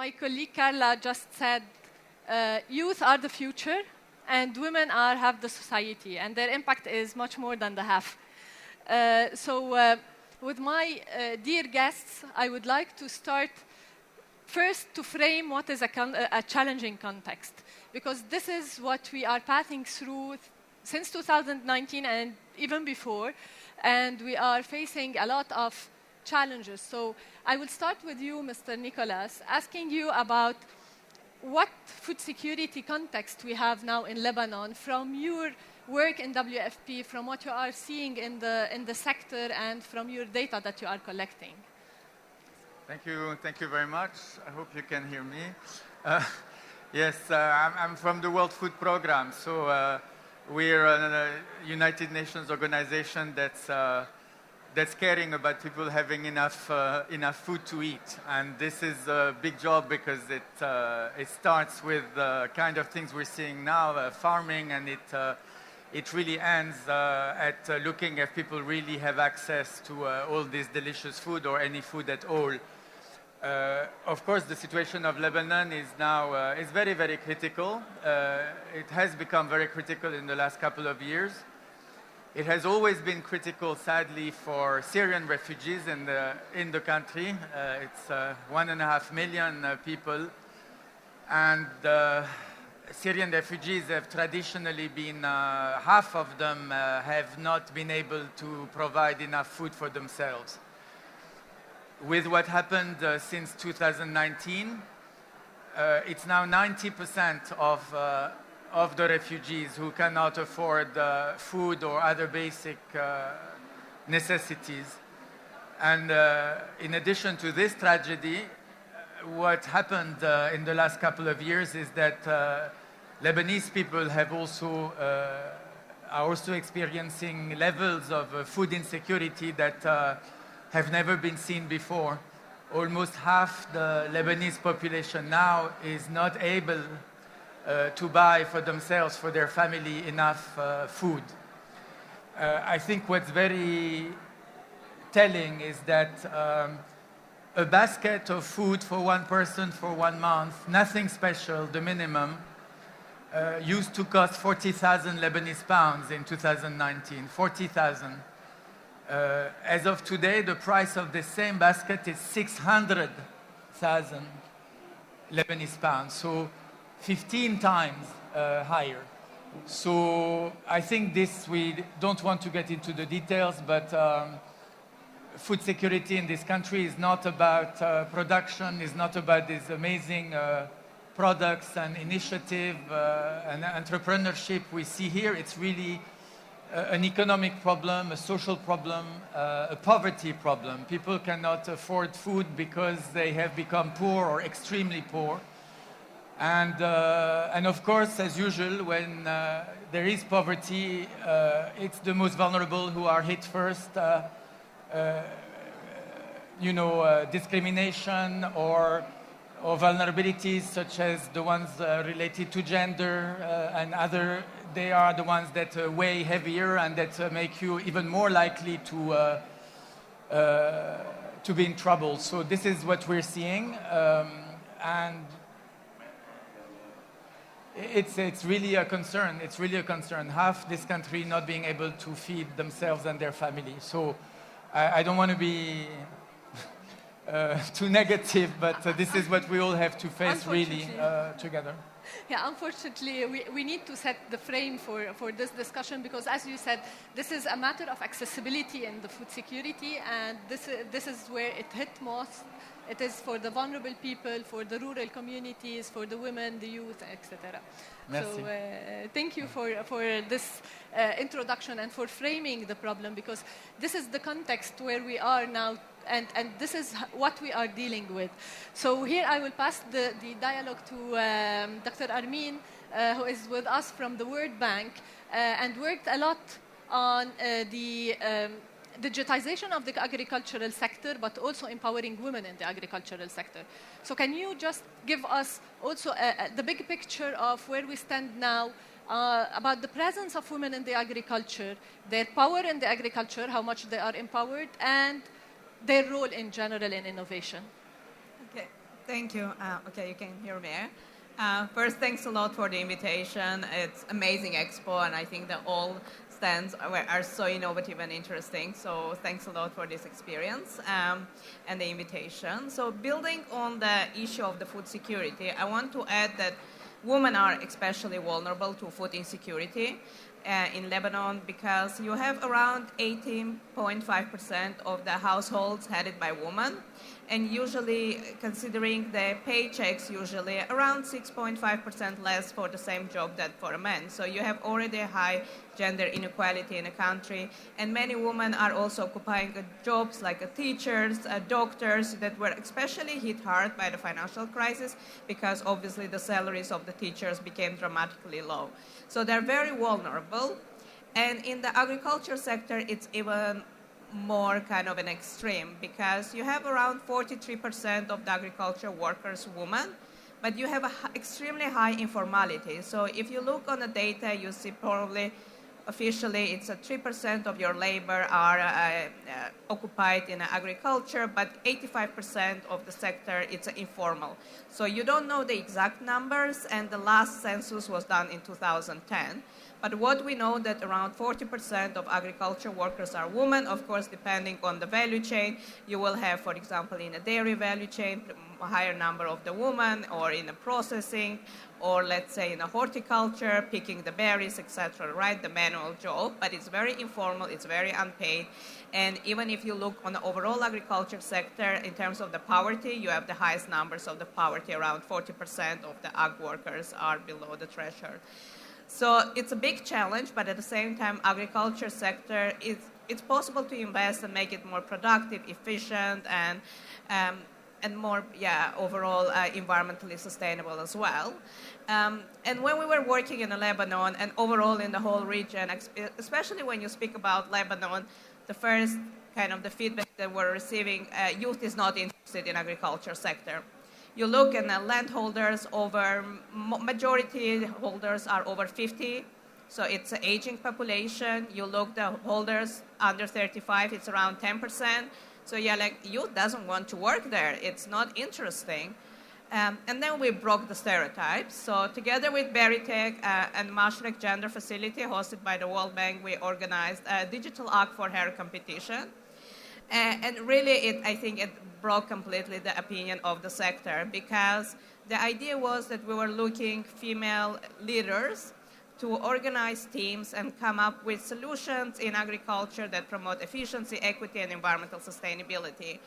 my colleague Carla just said, youth are the future, and women are half the society, and their impact is much more than the half. With my dear guests, I would like to start first to frame what is a challenging context, because this is what we are passing through since 2019 and even before, and we are facing a lot of challenges. So I will start with you, Mr. Nicolas, asking you about what food security context we have now in Lebanon from your work in WFP, from what you are seeing in the sector, and from your data that you are collecting. Thank you very much. I hope you can hear me. Yes, I'm from the World Food Programme, so we're a United Nations organization that's caring about people having enough food to eat, and this is a big job because it starts with the kind of things we're seeing now, farming, and it really ends at looking if people really have access to all this delicious food or any food at all. Of course, the situation of Lebanon is now is very, very critical. It has become very critical in the last couple of years. It has always been critical, sadly, for Syrian refugees in the country. It's 1.5 million people, and Syrian refugees have traditionally been, half of them have not been able to provide enough food for themselves. With what happened since 2019, it's now 90% of the refugees who cannot afford food or other basic necessities. And in addition to this tragedy, what happened in the last couple of years is that Lebanese people are also experiencing levels of food insecurity that have never been seen before. Almost half the Lebanese population now is not able to buy for themselves, for their family, enough food. I think what's very telling is that a basket of food for one person for 1 month, nothing special, the minimum, used to cost 40,000 Lebanese pounds in 2019, 40,000. As of today, the price of the same basket is 600,000 Lebanese pounds, so 15 times higher. So I think we don't want to get into the details, but food security in this country is not about production, is not about these amazing products and initiative and entrepreneurship we see here. It's really an economic problem, a social problem, a poverty problem. People cannot afford food because they have become poor or extremely poor. And of course, as usual, when there is poverty, it's the most vulnerable who are hit first. Discrimination or vulnerabilities such as the ones related to gender and other, they are the ones that weigh heavier and that make you even more likely to be in trouble. So this is what we're seeing, and it's really a concern. It's really a concern. Half this country not being able to feed themselves and their family. So I don't want to be too negative, but this is what we all have to face really together. Yeah, unfortunately, we need to set the frame for this discussion because, as you said, this is a matter of accessibility in the food security, and this is where it hit most. It is for the vulnerable people, for the rural communities, for the women, the youth, etc. So thank you for this introduction and for framing the problem, because this is the context where we are now, and this is what we are dealing with. So here I will pass the dialogue to Dr. Armine, who is with us from the World Bank and worked a lot on the digitization of the agricultural sector, but also empowering women in the agricultural sector. So can you just give us also the big picture of where we stand now about the presence of women in the agriculture, their power in the agriculture, how much they are empowered, and their role in general in innovation? Okay. Thank you. Okay, you can hear me. First, thanks a lot for the invitation. It's amazing expo, and I think that all stands are so innovative and interesting. So thanks a lot for this experience and the invitation. So building on the issue of the food security, I want to add that women are especially vulnerable to food insecurity in Lebanon because you have around 18.5% of the households headed by women. And usually, considering the paychecks, usually around 6.5% less for the same job than for a man. So you have already a high gender inequality in the country. And many women are also occupying jobs like teachers, doctors, that were especially hit hard by the financial crisis because obviously the salaries of the teachers became dramatically low. So they're very vulnerable. And in the agriculture sector, it's even more kind of an extreme because you have around 43% of the agriculture workers women, but you have extremely high informality. So if you look on the data, you see probably officially it's 3% of your labor are occupied in agriculture, but 85% of the sector it's informal. So you don't know the exact numbers, and the last census was done in 2010. But what we know that around 40% of agriculture workers are women. Of course, depending on the value chain, you will have, for example, in a dairy value chain, a higher number of the women, or in the processing, or let's say in a horticulture, picking the berries, etc., right? The manual job, but it's very informal, it's very unpaid. And even if you look on the overall agriculture sector, in terms of the poverty, you have the highest numbers of the poverty. Around 40% of the ag workers are below the threshold. So it's a big challenge, but at the same time, agriculture sector, it's possible to invest and make it more productive, efficient, and more, overall environmentally sustainable as well. And when we were working in Lebanon and overall in the whole region, especially when you speak about Lebanon, the first kind of the feedback that we're receiving, youth is not interested in agriculture sector. You look at the landholders, majority holders are over 50, so it's an aging population. You look the holders under 35, it's around 10%. So youth doesn't want to work there. It's not interesting. And then we broke the stereotypes. So together with Beritech and Mashrek Gender Facility, hosted by the World Bank, we organized a digital ag for hair competition. And really, I think it broke completely the opinion of the sector because the idea was that we were looking female leaders to organize teams and come up with solutions in agriculture that promote efficiency, equity, and environmental sustainability.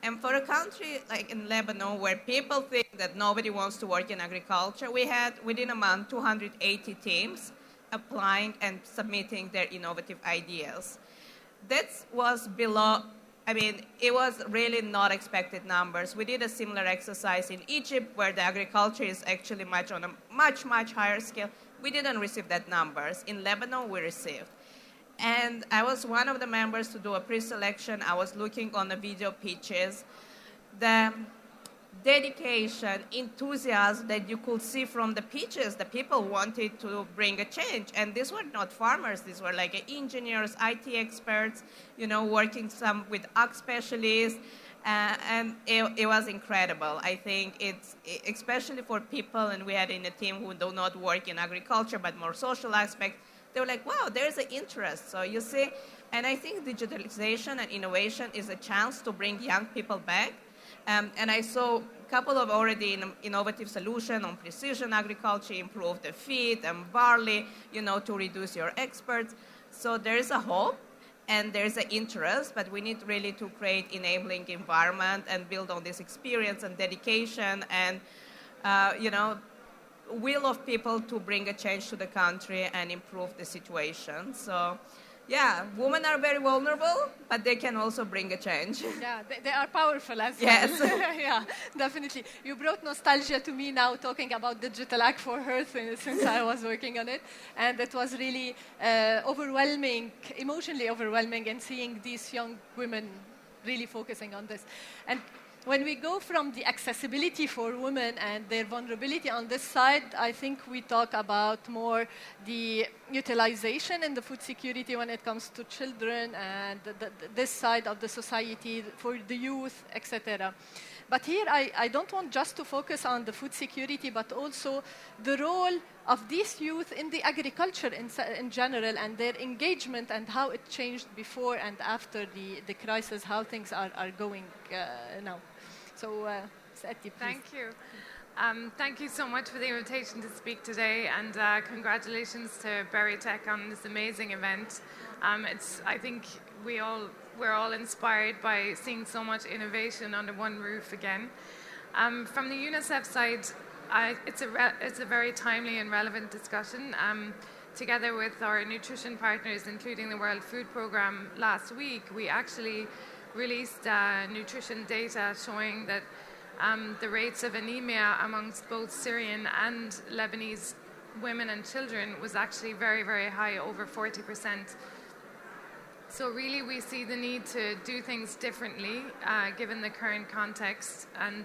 And for a country like in Lebanon, where people think that nobody wants to work in agriculture, we had, within a month, 280 teams applying and submitting their innovative ideas. That was below, it was really not expected numbers. We did a similar exercise in Egypt, where the agriculture is actually on a much higher scale. We didn't receive that numbers. In Lebanon, we received. And I was one of the members to do a pre-selection. I was looking on the video pitches. The dedication, enthusiasm that you could see from the pitches, the people wanted to bring a change. And these were not farmers. These were like engineers, IT experts, working some with ag specialists. And it was incredible. I think it's, especially for people, and we had in a team who do not work in agriculture, but more social aspects, they were like, wow, there's an interest. So you see, and I think digitalization and innovation is a chance to bring young people back. And I saw a couple of already innovative solutions on precision agriculture, improve the feed and barley, to reduce your exports. So there is a hope. And there's an interest, but we need really to create enabling environment and build on this experience and dedication and, will of people to bring a change to the country and improve the situation. So, women are very vulnerable, but they can also bring a change. Yeah, they are powerful as well. Yes. Yeah, definitely. You brought nostalgia to me now talking about digital ag for her since I was working on it. And it was really overwhelming, emotionally overwhelming, and seeing these young women really focusing on this. And when we go from the accessibility for women and their vulnerability on this side, I think we talk about more the utilization in the food security when it comes to children and this side of the society for the youth, etc. But here, I don't want just to focus on the food security, but also the role of these youth in the agriculture in general, and their engagement and how it changed before and after the crisis, how things are going now. So, Ettie, please. Thank you. Thank you so much for the invitation to speak today, and congratulations to Berry Tech on this amazing event. I think we're all inspired by seeing so much innovation under one roof again. From the UNICEF side, it's a very timely and relevant discussion. Together with our nutrition partners, including the World Food Programme, last week we actually released nutrition data showing that the rates of anemia amongst both Syrian and Lebanese women and children was actually very, very high, over 40%. So really we see the need to do things differently given the current context. And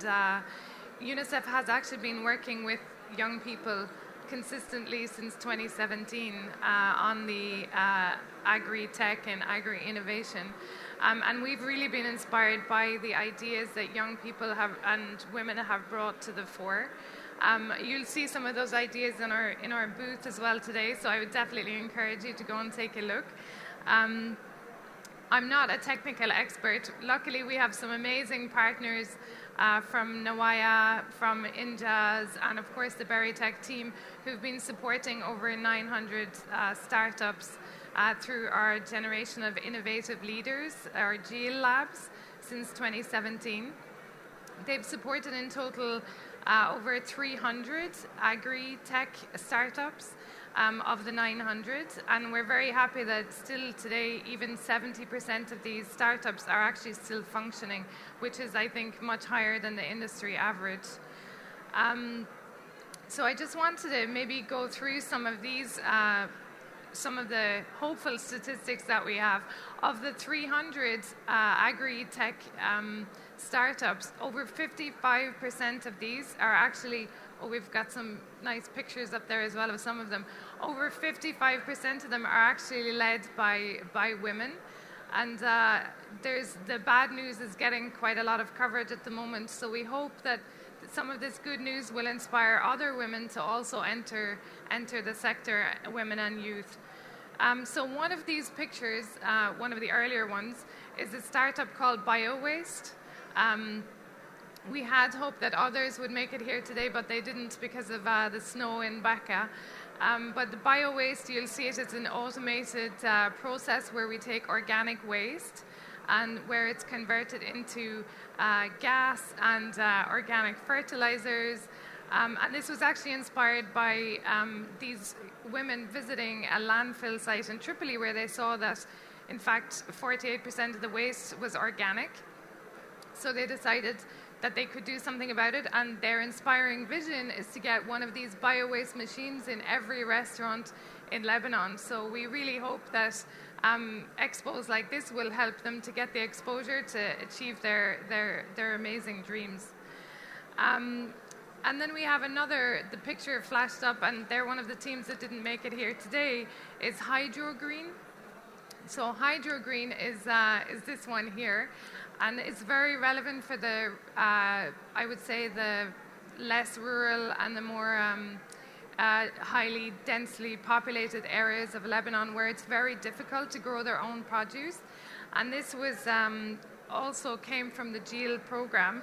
UNICEF has actually been working with young people consistently since 2017 on the agri-tech and agri-innovation. And we've really been inspired by the ideas that young people have and women have brought to the fore. You'll see some of those ideas in our booth as well today, so I would definitely encourage you to go and take a look. I'm not a technical expert. Luckily, we have some amazing partners from Nawaya, from Injaz, and of course the Berry Tech team, who've been supporting over 900 startups through our generation of innovative leaders, our GEAL labs, since 2017. They've supported in total over 300 agri-tech startups of the 900, and we're very happy that still today even 70% of these startups are actually still functioning, which is, I think, much higher than the industry average. So I just wanted to maybe go through some of these, some of the hopeful statistics that we have. Of the 300 agri-tech startups, over 55% of these are actually, we've got some nice pictures up there as well of some of them. Over 55% of them are actually led by women. And there's the bad news is getting quite a lot of coverage at the moment. So we hope that some of this good news will inspire other women to also enter the sector, women and youth. So one of these pictures, one of the earlier ones, is a startup called BioWaste. We had hoped that others would make it here today, but they didn't because of the snow in Baka. But the BioWaste, you'll see it as an automated process where we take organic waste and where it's converted into gas and organic fertilizers. And this was actually inspired by these women visiting a landfill site in Tripoli, where they saw that, in fact, 48% of the waste was organic. So they decided that they could do something about it, and their inspiring vision is to get one of these bio-waste machines in every restaurant in Lebanon. So we really hope that expos like this will help them to get the exposure to achieve their amazing dreams. And then we have the picture flashed up, and they're one of the teams that didn't make it here today, is HydroGreen. So HydroGreen is this one here. And it's very relevant for the, I would say, the less rural and the more highly densely populated areas of Lebanon, where it's very difficult to grow their own produce. And this was also came from the GEAL program,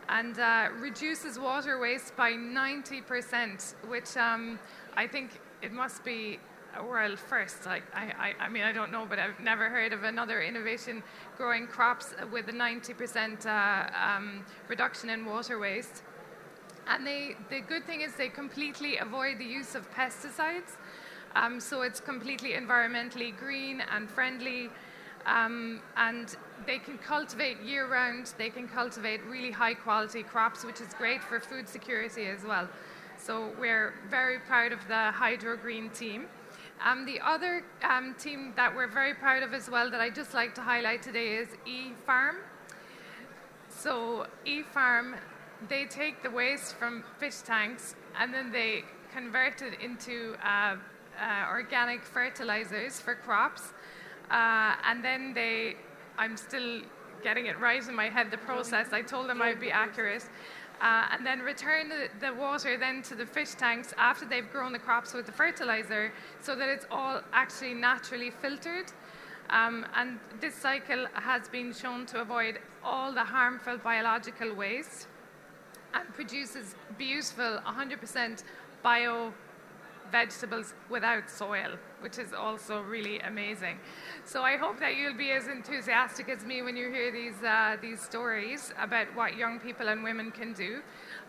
and reduces water waste by 90%, which I think it must be a world first. Like I mean, I don't know, but I've never heard of another innovation growing crops with a 90% reduction in water waste. And the good thing is they completely avoid the use of pesticides, so it's completely environmentally green and friendly, and they can cultivate year-round. They can cultivate really high-quality crops, which is great for food security as well. So we're very proud of the HydroGreen team. The other team that we're very proud of as well that I'd just like to highlight today is eFarm. So eFarm, they take the waste from fish tanks and then they convert it into organic fertilizers for crops. And then I'm still getting it right in my head, the process. I told them I'd be accurate. And then return the water then to the fish tanks after they've grown the crops with the fertilizer, so that it's all actually naturally filtered. And this cycle has been shown to avoid all the harmful biological waste and produces beautiful 100% bio vegetables without soil, which is also really amazing. So I hope that you'll be as enthusiastic as me when you hear these stories about what young people and women can do.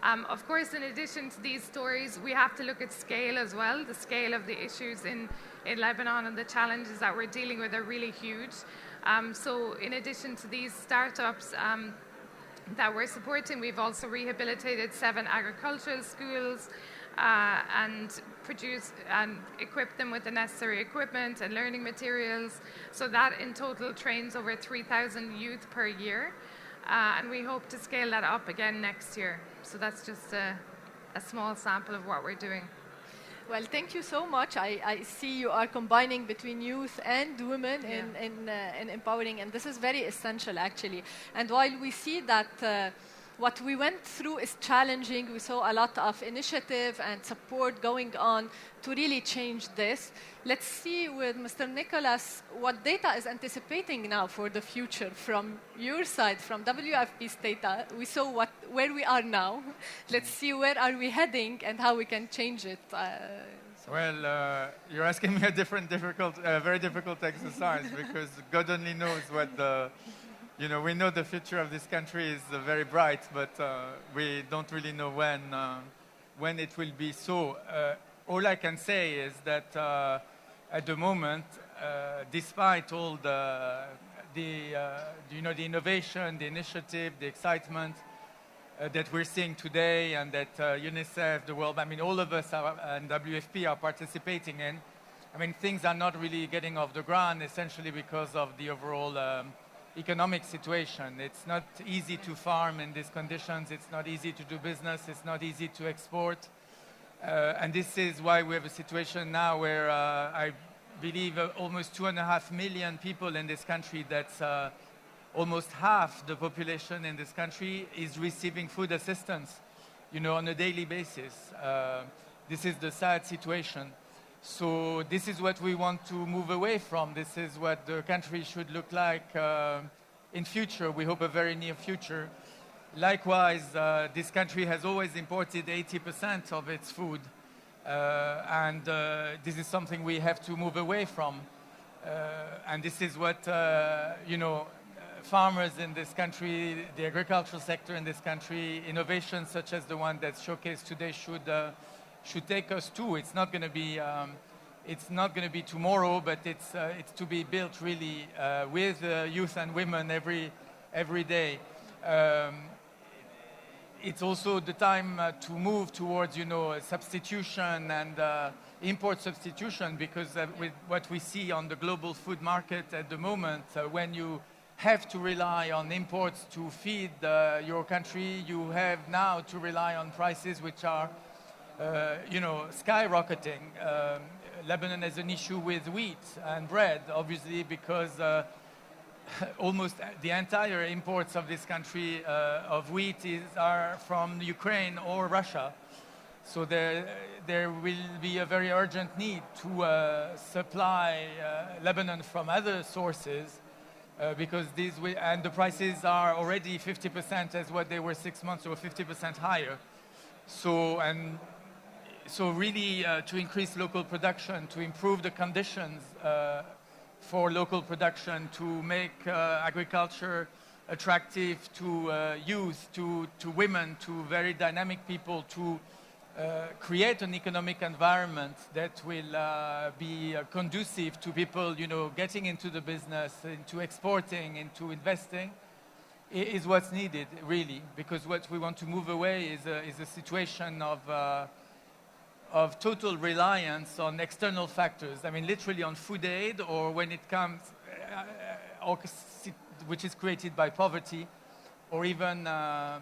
Of course, in addition to these stories, we have to look at scale as well. The scale of the issues in Lebanon and the challenges that we're dealing with are really huge. So in addition to these startups that we're supporting, we've also rehabilitated 7 agricultural schools and produced and equipped them with the necessary equipment and learning materials. So that in total trains over 3,000 youth per year. And we hope to scale that up again next year. So that's just a small sample of what we're doing. Well, thank you so much. I see you are combining between youth and women in empowering, and this is very essential, actually. And while we see that what we went through is challenging, we saw a lot of initiative and support going on to really change this. Let's see with Mr. Nicolas what data is anticipating now for the future from your side, from WFP's data. We saw where we are now. Let's see where are we heading and how we can change it. Well, you're asking me a very difficult exercise because God only knows what we know the future of this country is very bright, but we don't really know when it will be so. All I can say is that at the moment, despite all the innovation, the initiative, the excitement that we're seeing today, and that UNICEF, the World, all of us and WFP are participating in, things are not really getting off the ground, essentially because of the overall economic situation. It's not easy to farm in these conditions. It's not easy to do business. It's not easy to export. And this is why we have a situation now where I believe almost 2.5 million people in this country, that's almost half the population in this country, is receiving food assistance, on a daily basis. This is the sad situation. So this is what we want to move away from. This is what the country should look like in future. We hope a very near future. Likewise, this country has always imported 80% of its food. And this is something we have to move away from. And this is what, farmers in this country, the agricultural sector in this country, innovations such as the one that's showcased today should take us to. It's not going to be tomorrow, but it's to be built really with youth and women every day. It's also the time to move towards substitution and import substitution, because with what we see on the global food market at the moment, when you have to rely on imports to feed your country, you have now to rely on prices which are skyrocketing. Lebanon has an issue with wheat and bread, obviously, because almost the entire imports of this country of wheat are from Ukraine or Russia. So there will be a very urgent need to supply Lebanon from other sources, because and the prices are already 50% as what they were 6 months ago, 50% higher. So really to increase local production, to improve the conditions for local production, to make agriculture attractive to youth, to women, to very dynamic people, to create an economic environment that will be conducive to people, getting into the business, into exporting, into investing, is what's needed, really. Because what we want to move away is a situation of total reliance on external factors. Literally on food aid, or when it comes, which is created by poverty, or even a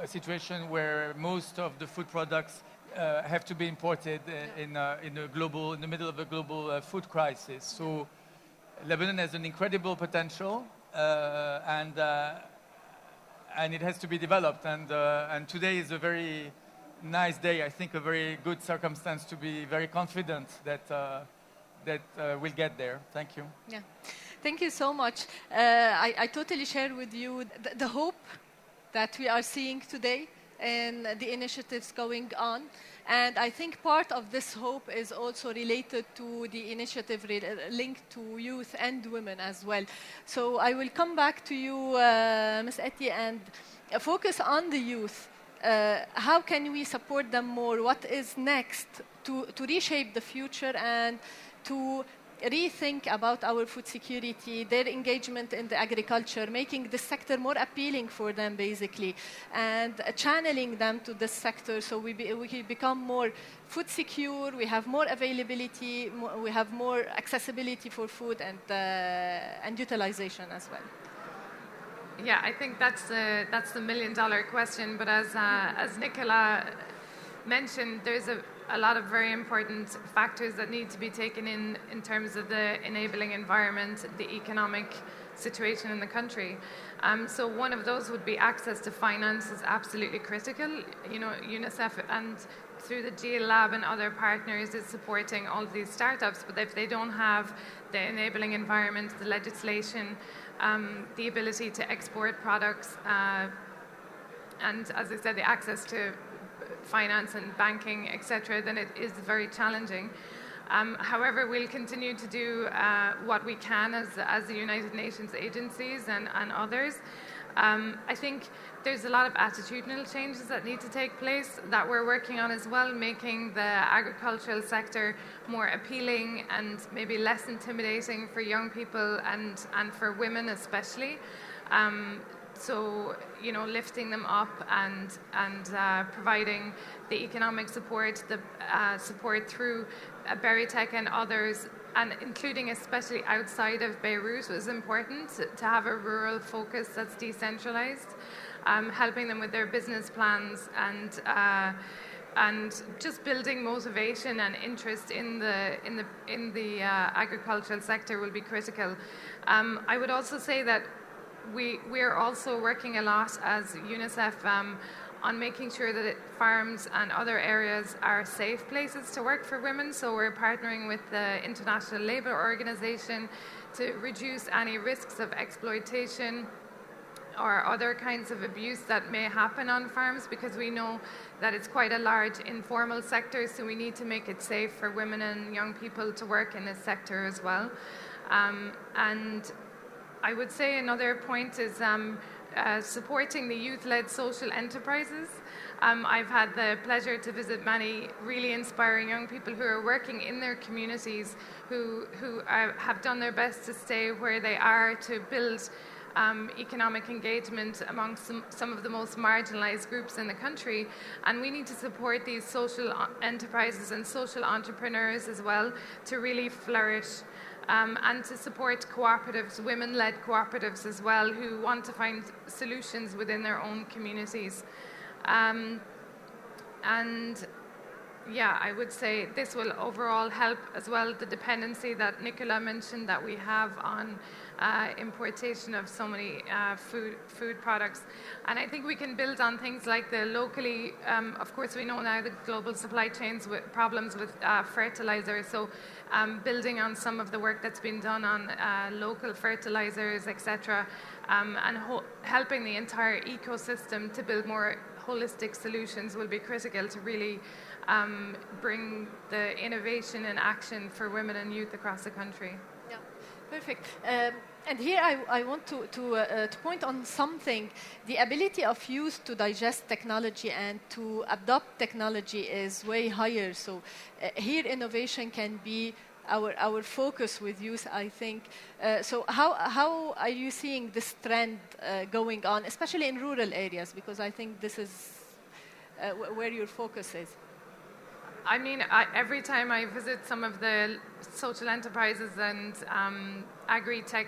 situation where most of the food products have to be imported in the middle of a global food crisis. So Lebanon has an incredible potential. and it has to be developed. And today is a very nice day. I think a very good circumstance to be very confident that we'll get there. Thank you. Yeah, thank you so much. I totally share with you the hope that we are seeing today and the initiatives going on. And I think part of this hope is also related to the initiative linked to youth and women as well. So I will come back to you, Ms. Ettie, and focus on the youth. How can we support them more? What is next to reshape the future and to rethink about our food security, their engagement in the agriculture, making this sector more appealing for them, basically, and channeling them to this sector so we become more food secure, we have more availability, we have more accessibility for food and utilization as well. Yeah, I think that's the million-dollar question. But as Nicolas mentioned, there's a lot of very important factors that need to be taken in terms of the enabling environment, the economic situation in the country. So one of those would be access to finance is absolutely critical. You know, UNICEF and through the GL Lab and other partners is supporting all of these startups, but if they don't have the enabling environment, the legislation, the ability to export products, and as I said, the access to finance and banking, etc., then it is very challenging. However, we'll continue to do what we can as the United Nations agencies and others. I think there's a lot of attitudinal changes that need to take place that we're working on as well, making the agricultural sector more appealing and maybe less intimidating for young people and for women especially. So, you know, lifting them up and providing the economic support, the support through Berrytech and others, and including especially outside of Beirut was important to have a rural focus that's decentralized, helping them with their business plans and just building motivation and interest in the agricultural sector will be critical. I would also say that we are also working a lot as UNICEF on making sure that farms and other areas are safe places to work for women. So we're partnering with the International Labour Organization to reduce any risks of exploitation or other kinds of abuse that may happen on farms, because we know that it's quite a large informal sector, so we need to make it safe for women and young people to work in this sector as well. And I would say another point is supporting the youth-led social enterprises. I've had the pleasure to visit many really inspiring young people who are working in their communities, who have done their best to stay where they are, to build economic engagement amongst some of the most marginalized groups in the country. And we need to support these social enterprises and social entrepreneurs as well to really flourish. And to support cooperatives, women-led cooperatives as well, who want to find solutions within their own communities. And yeah, I would say this will overall help as well the dependency that Nicolas mentioned that we have on importation of so many food products. And I think we can build on things like the locally, of course we know now the global supply chains with problems with fertilizer, so building on some of the work that's been done on local fertilizers, etc., and helping the entire ecosystem to build more holistic solutions will be critical to really bring the innovation and action for women and youth across the country. Yeah, perfect. And here I want to point on something. The ability of youth to digest technology and to adopt technology is way higher. So here innovation can be our focus with youth, I think. So how are you seeing this trend going on, especially in rural areas? Because I think this is where your focus is. I mean, every time I visit some of the social enterprises and agri-tech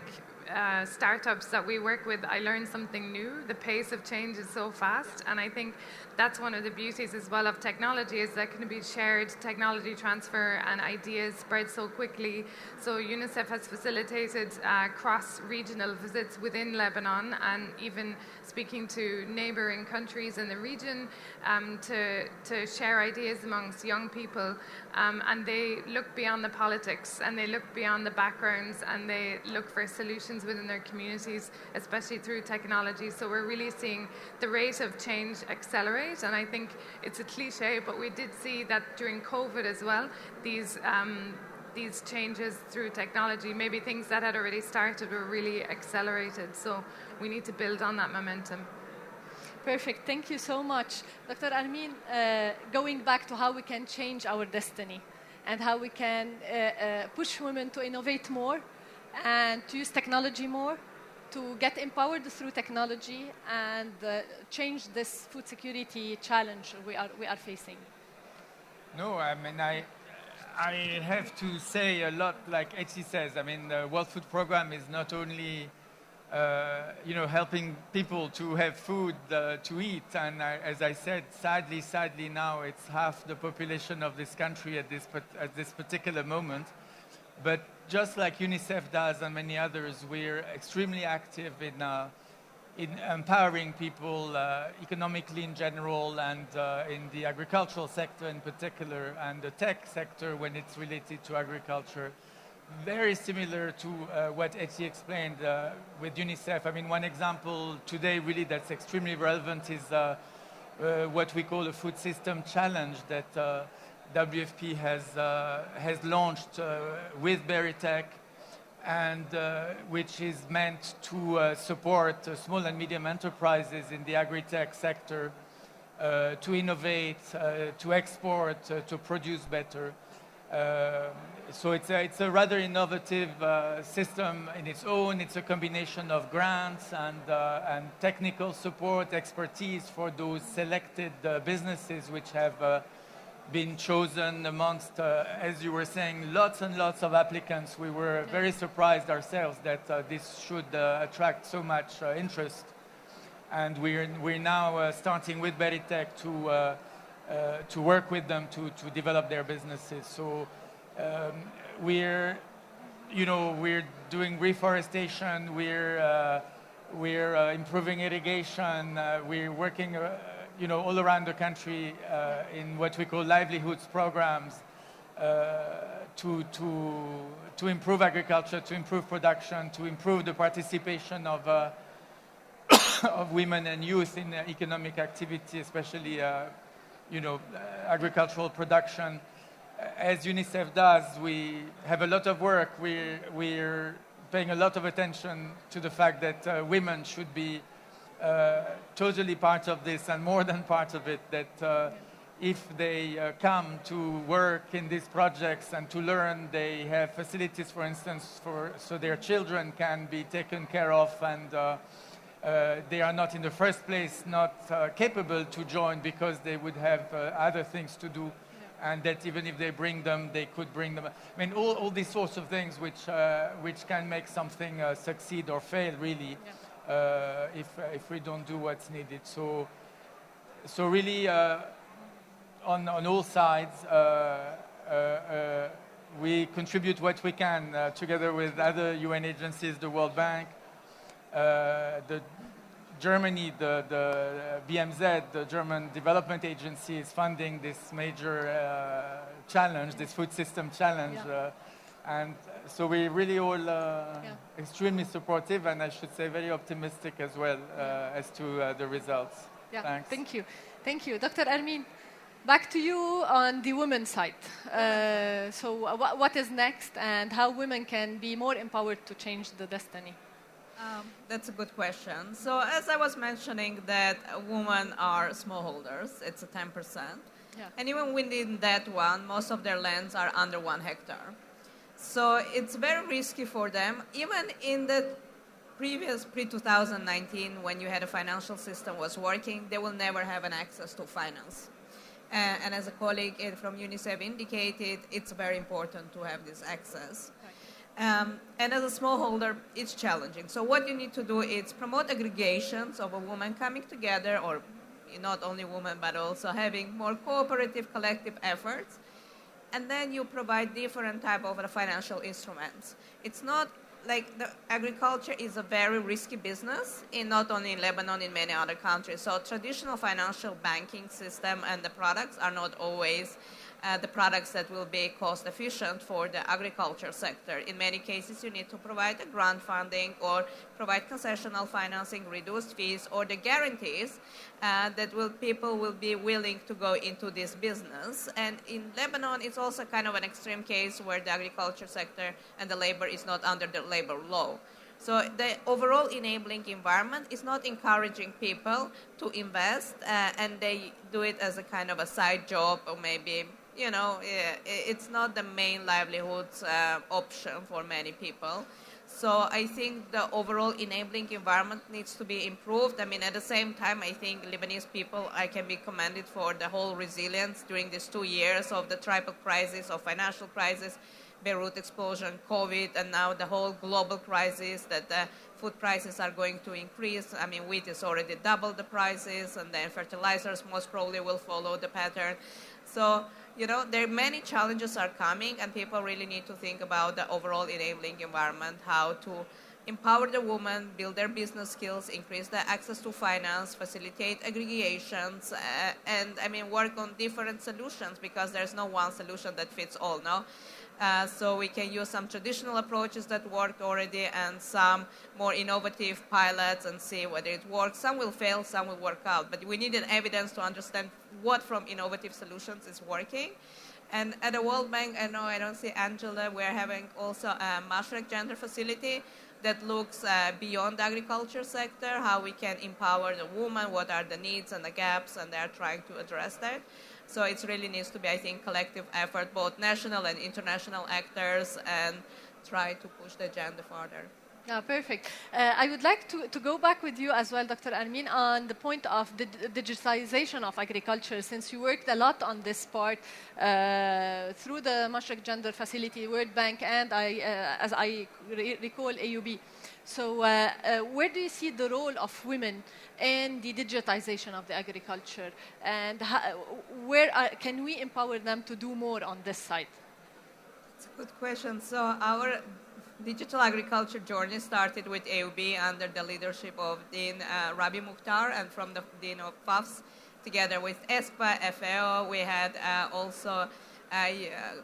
startups that we work with, I learn something new. The pace of change is so fast, and I think that's one of the beauties as well of technology, is that can be shared technology transfer and ideas spread so quickly. So UNICEF has facilitated cross-regional visits within Lebanon, and even speaking to neighboring countries in the region to share ideas amongst young people, and they look beyond the politics, and they look beyond the backgrounds, and they look for solutions within their communities, especially through technology. So we're really seeing the rate of change accelerate, and I think it's a cliche, but we did see that during COVID as well, these changes through technology, maybe things that had already started, were really accelerated. So we need to build on that momentum. Perfect. Thank you so much. Dr. Armine, going back to how we can change our destiny and how we can push women to innovate more and to use technology more, to get empowered through technology and change this food security challenge we are facing. No, I mean, I have to say a lot, like Ettie says. I mean, the World Food Program is not only helping people to have food to eat. And as I said, sadly now it's half the population of this country at this particular moment. But just like UNICEF does and many others, we're extremely active in empowering people economically in general, and in the agricultural sector in particular, and the tech sector when it's related to agriculture. Very similar to what Ettie explained with UNICEF. I mean, one example today really that's extremely relevant is what we call a food system challenge that WFP has launched with Veritech, and which is meant to support small and medium enterprises in the agri-tech sector to innovate, to export, to produce better. So it's a rather innovative system in its own. It's a combination of grants and technical support, expertise for those selected businesses which have been chosen amongst, as you were saying, lots and lots of applicants. We were very surprised ourselves that this should attract so much interest. And we're now starting with Veritech to work with them to develop their businesses. So we're doing reforestation, we're improving irrigation, we're working all around the country in what we call livelihoods programs to improve agriculture, to improve production, to improve the participation of women and youth in economic activity, especially agricultural production. As UNICEF does, we have a lot of work. We're paying a lot of attention to the fact that women should be totally part of this, and more than part of it, that if they come to work in these projects and to learn, they have facilities, for instance, so their children can be taken care of, and they are not in the first place not capable to join because they would have other things to do. And that even if they bring them, they could bring them. I mean, all these sorts of things which can make something succeed or fail, really, if we don't do what's needed. So really, on all sides, we contribute what we can together with other UN agencies, the World Bank, Germany, the BMZ, the German Development Agency, is funding this major challenge, this food system challenge. And so we're really all extremely supportive, and I should say very optimistic as well as to the results. Yeah. Thanks. Thank you. Thank you. Dr. Armine, back to you on the women's side. So what is next, and how women can be more empowered to change the destiny? That's a good question. So as I was mentioning that women are smallholders, it's a 10%. Yeah. And even within that one, most of their lands are under 1 hectare. So it's very risky for them. Even in the previous pre-2019, when you had a financial system was working, they will never have an access to finance. And as a colleague from UNICEF indicated, it's very important to have this access. And as a smallholder, it's challenging. So what you need to do is promote aggregations of a woman coming together, or not only women, but also having more cooperative, collective efforts. And then you provide different type of financial instruments. It's not like the agriculture is a very risky business, not only in Lebanon, in many other countries. So traditional financial banking system and the products are not always the products that will be cost efficient for the agriculture sector. In many cases, you need to provide a grant funding or provide concessional financing, reduced fees, or the guarantees that people will be willing to go into this business. And in Lebanon, it's also kind of an extreme case where the agriculture sector and the labor is not under the labor law. So the overall enabling environment is not encouraging people to invest, and they do it as a kind of a side job, or maybe, it's not the main livelihoods option for many people. So I think the overall enabling environment needs to be improved. I mean, at the same time, I think Lebanese people can be commended for the whole resilience during these 2 years of the tribal crisis, of financial crisis, Beirut explosion, COVID, and now the whole global crisis that the food prices are going to increase. I mean, wheat is already double the prices, and then fertilizers most probably will follow the pattern. So, there are many challenges are coming, and people really need to think about the overall enabling environment, how to empower the woman, build their business skills, increase the access to finance, facilitate aggregations, and, work on different solutions, because there's no one solution that fits all, no? So we can use some traditional approaches that worked already and some more innovative pilots and see whether it works. Some will fail, some will work out. But we needed evidence to understand what from innovative solutions is working. And at the World Bank, I don't see Angela, we're having also a Mashrek gender facility that looks beyond the agriculture sector, how we can empower the woman, what are the needs and the gaps, and they're trying to address that. So it really needs to be, I think, collective effort, both national and international actors, and try to push the agenda further. Yeah, perfect. I would like to go back with you as well, Dr. Armine, on the point of the digitalization of agriculture, since you worked a lot on this part through the Mashrek Gender Facility, World Bank, and as I recall, AUB. So where do you see the role of women in the digitization of the agriculture? And can we empower them to do more on this side? It's a good question. So our digital agriculture journey started with AUB under the leadership of Dean Rabi Mukhtar, and from the Dean of FAFS, together with ESPA, FAO. We had also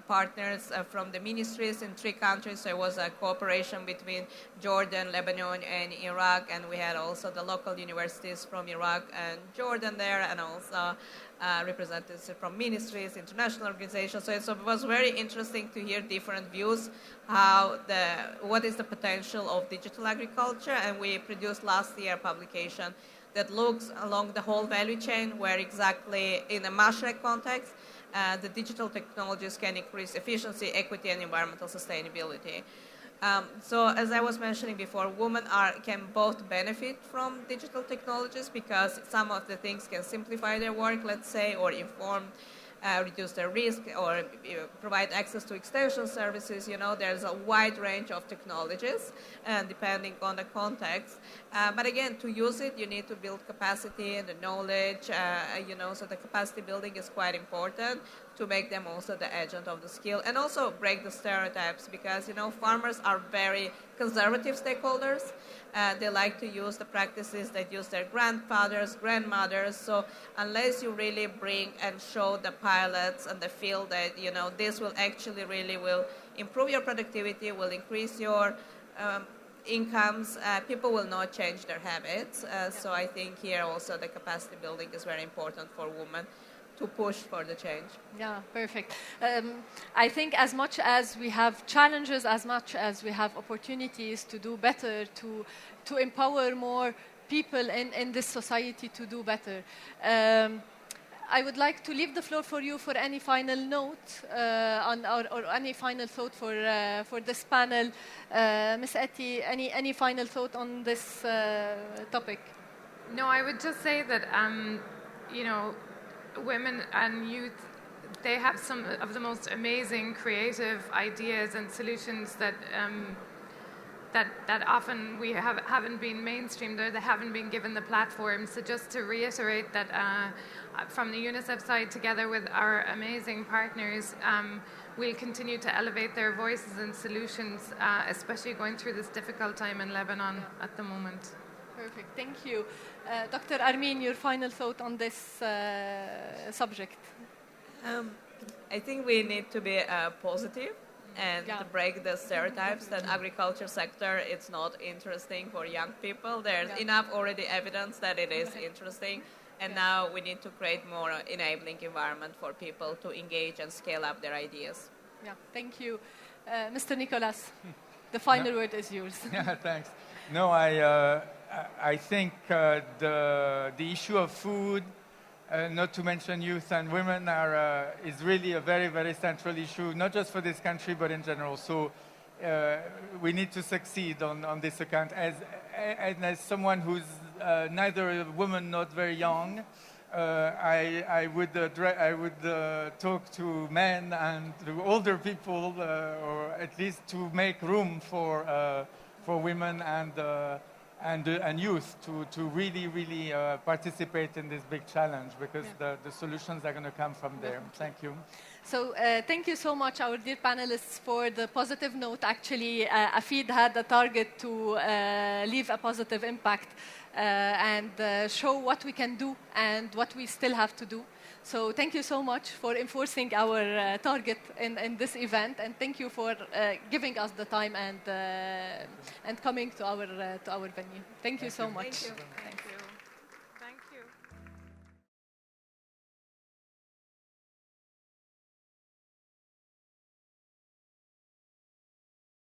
partners from the ministries in 3 countries. So it was a cooperation between Jordan, Lebanon, and Iraq. And we had also the local universities from Iraq and Jordan there, and also representatives from ministries, international organizations. So it was very interesting to hear different views, what is the potential of digital agriculture. And we produced last year a publication that looks along the whole value chain, where exactly in a Mashrek context, the digital technologies can increase efficiency, equity, and environmental sustainability. So as I was mentioning before, women can both benefit from digital technologies, because some of the things can simplify their work, let's say, or inform, reduce their risk, or provide access to extension services. There's a wide range of technologies, depending on the context. But again, to use it, you need to build capacity and the knowledge, so the capacity building is quite important to make them also the agent of the skill, and also break the stereotypes, because, farmers are very conservative stakeholders. They like to use the practices that use their grandfathers, grandmothers. So unless you really bring and show the pilots and the field that, this will actually really will improve your productivity, will increase your incomes, people will not change their habits. So I think here also the capacity building is very important for women to push for the change. Yeah, perfect. I think as much as we have challenges, as much as we have opportunities to do better, to empower more people in this society to do better. I would like to leave the floor for you for any final note or any final thought for this panel. Ms. Ettie, any final thought on this topic? No, I would just say that, women and youth, they have some of the most amazing creative ideas and solutions that that often we haven't been mainstreamed, or they haven't been given the platform. So just to reiterate that from the UNICEF side, together with our amazing partners, we'll continue to elevate their voices and solutions, especially going through this difficult time in Lebanon at the moment. Perfect, thank you. Dr. Armine, your final thought on this subject? I think we need to be positive and to break the stereotypes that agriculture sector it's not interesting for young people. There's enough already evidence that it is interesting, and now we need to create more enabling environment for people to engage and scale up their ideas. Yeah, thank you. Mr. Nicolas, the final word is yours. Yeah, thanks. No, I think the issue of food, not to mention youth and women, is really a very, very central issue, not just for this country, but in general. So we need to succeed on this account. As someone who's neither a woman nor very young, I would talk to men and to older people, or at least to make room for women and youth to really participate in this big challenge, because the solutions are going to come from there. Thank you. So thank you so much, our dear panelists, for the positive note. Actually, AFID had a target to leave a positive impact and show what we can do and what we still have to do. So thank you so much for enforcing our target in this event, and thank you for giving us the time and coming to our venue. Thank you so much. Thank you.